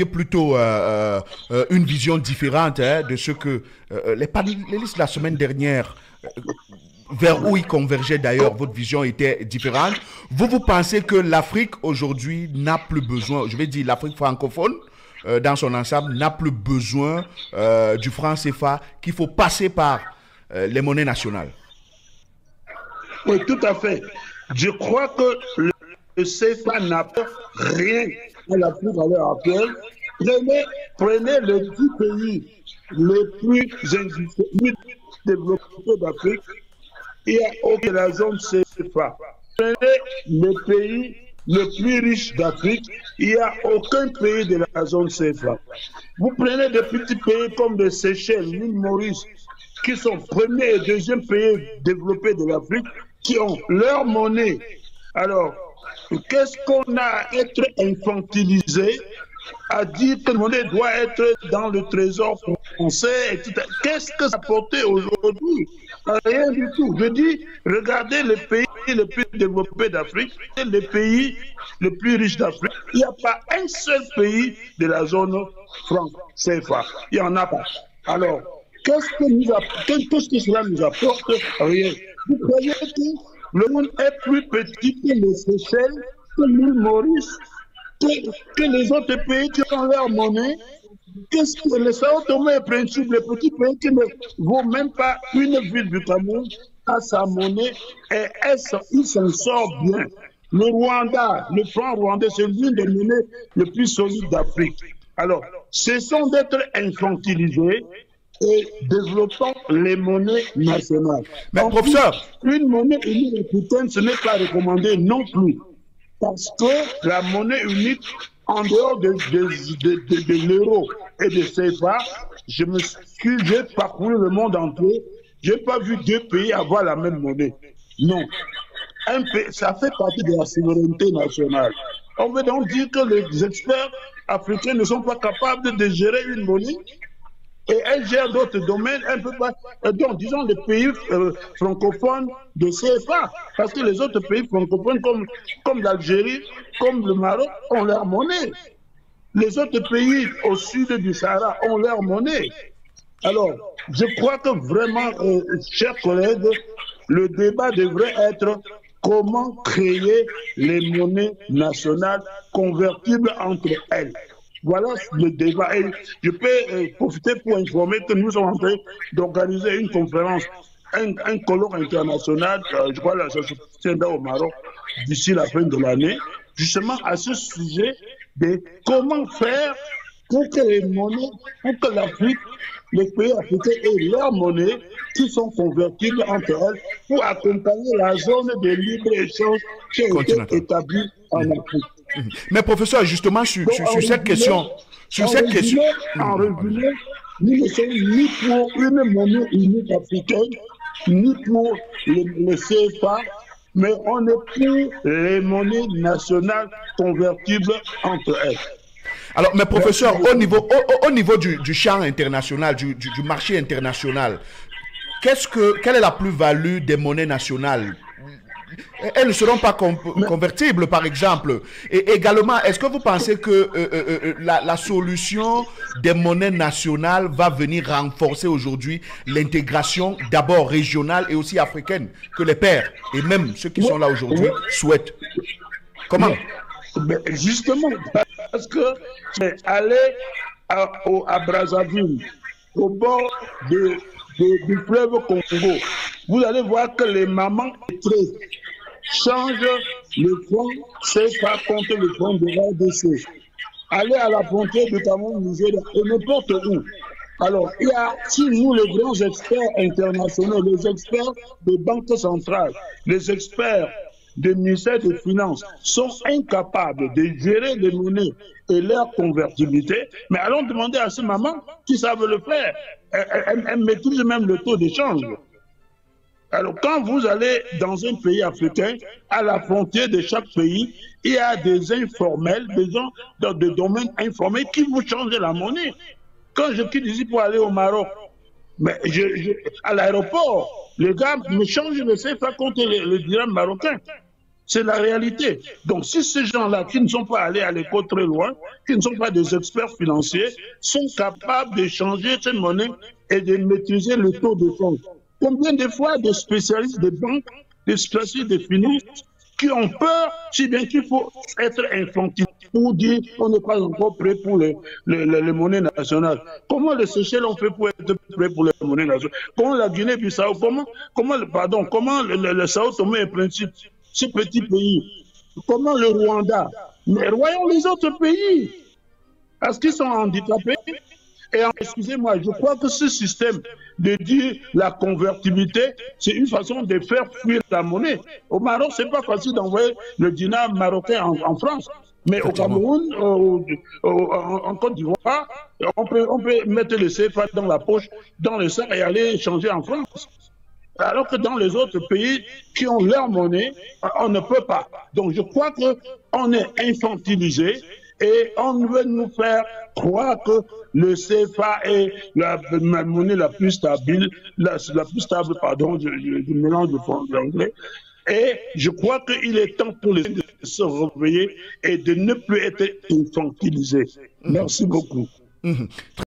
plutôt une vision différente hein, de ce que les panélistes la semaine dernière, vers où ils convergeaient d'ailleurs, votre vision était différente. Vous pensez que l'Afrique aujourd'hui n'a plus besoin, je vais dire l'Afrique francophone, dans son ensemble, n'a plus besoin du franc CFA, qu'il faut passer par les monnaies nationales? Oui, tout à fait. Je crois que le CFA n'apporte rien à l'Afrique à l'heure actuelle. Prenez les 10 pays les plus développés d'Afrique. Il n'y a aucune la zone CFA. Prenez les pays les plus riches d'Afrique. Il n'y a aucun pays de la zone CFA. Vous prenez des petits pays comme les Seychelles, l'île Maurice, qui sont premier et deuxième pays développés de l'Afrique, qui ont leur monnaie. Alors, qu'est-ce qu'on a à être infantilisé, à dire que la monnaie doit être dans le trésor français, etc. Qu'est-ce que ça portait aujourd'hui? Rien du tout. Je dis, regardez les pays les plus développés d'Afrique, les pays les plus riches d'Afrique. Il n'y a pas un seul pays de la zone franc CFA. Il n'y en a pas. Alors, qu'est-ce que cela nous apporte? Rien. Vous croyez que le monde est plus petit que les Seychelles, que l'île Maurice, que les autres pays qui ont leur monnaie? Qu'est-ce que les Sao Tomé et Principe, les petits pays qui ne vaut même pas une ville du Cameroun, a sa monnaie et il s'en sort bien. Le Rwanda, le franc rwandais, c'est l'une des monnaies les plus solides d'Afrique. Alors, cessons d'être infantilisés et développons les monnaies nationales. Mais professeur, une monnaie unique africaine, ce n'est pas recommandé non plus. Parce que la monnaie unique, en dehors de l'euro et de CFA, j'ai parcouru le monde entier, je n'ai pas vu deux pays avoir la même monnaie. Non. Un pays, ça fait partie de la souveraineté nationale. On veut donc dire que les experts africains ne sont pas capables de gérer une monnaie et elles gèrent d'autres domaines un peu pas. Donc, disons les pays francophones de CFA, parce que les autres pays francophones comme l'Algérie, comme le Maroc, ont leur monnaie. Les autres pays au sud du Sahara ont leur monnaie. Alors, je crois que vraiment, chers collègues, le débat devrait être comment créer les monnaies nationales convertibles entre elles. Voilà le débat. Et je peux profiter pour informer que nous sommes en train d'organiser une conférence, un colloque international, je crois que ça se tiendra au Maroc d'ici la fin de l'année, justement à ce sujet de comment faire pour que les monnaies, pour que l'Afrique, les pays africains aient leurs monnaies qui sont convertibles entre elles pour accompagner la zone de libre-échange qui a été établie en Afrique. Mais professeur, justement, sur cette question... En résumé, nous ne sommes ni pour une monnaie unique africaine, ni pour le CFA, mais on est pour les monnaies nationales convertibles entre elles. Alors, mais professeur, au niveau du champ international, du marché international, quelle est la plus-value des monnaies nationales? Elles ne seront pas convertibles, par exemple. Et également, est-ce que vous pensez que la solution des monnaies nationales va venir renforcer aujourd'hui l'intégration d'abord régionale et aussi africaine que les pairs et même ceux qui sont là aujourd'hui souhaitent? Comment? Mais justement, parce que aller à Brazzaville, au bord du fleuve Congo, vous allez voir que les mamans changent le franc CFA contre le franc de RDC. Allez à la frontière du Cameroun-Nigeria et n'importe où. Alors, il y a, si nous, les grands experts internationaux, les experts des banques centrales, les experts des ministères des Finances sont incapables de gérer les monnaies et leur convertibilité, mais allons demander à ces mamans qui savent le faire. Elles maîtrisent même le taux d'échange. Alors, quand vous allez dans un pays africain, à la frontière de chaque pays, il y a des informels, des gens dans des domaines informels qui vous changent la monnaie. Quand je quitte ici pour aller au Maroc, mais à l'aéroport, les gars me changent le CFA contre le dirham marocain. C'est la réalité. Donc, si ces gens-là, qui ne sont pas allés à l'école très loin, qui ne sont pas des experts financiers, sont capables de changer cette monnaie et de maîtriser le taux de change. Combien de fois des spécialistes des banques, des spécialistes des finances, qui ont peur, si bien qu'il faut être infantile pour dire qu'on n'est pas encore prêt pour les monnaies nationales. Comment les Seychelles ont fait pour être prêts pour les monnaies nationales? Comment la Guinée-Bissau, comment le Sao Tomé et Principe, ce petit pays, comment le Rwanda? Mais voyons les autres pays, parce qu'ils sont handicapés. Et excusez-moi, je crois que ce système de dire la convertibilité, c'est une façon de faire fuir la monnaie. Au Maroc, c'est pas facile d'envoyer le dinar marocain en France. Mais au Cameroun, en Côte d'Ivoire, on peut mettre le CFA dans la poche, dans le sac et aller changer en France. Alors que dans les autres pays qui ont leur monnaie, on ne peut pas. Donc je crois qu'on est infantilisé et on veut nous faire croire que le CFA est la monnaie la plus stable, pardon, je mélange de français et anglais. Et je crois qu'il est temps pour les gens de se réveiller et de ne plus être infantilisés. Merci beaucoup.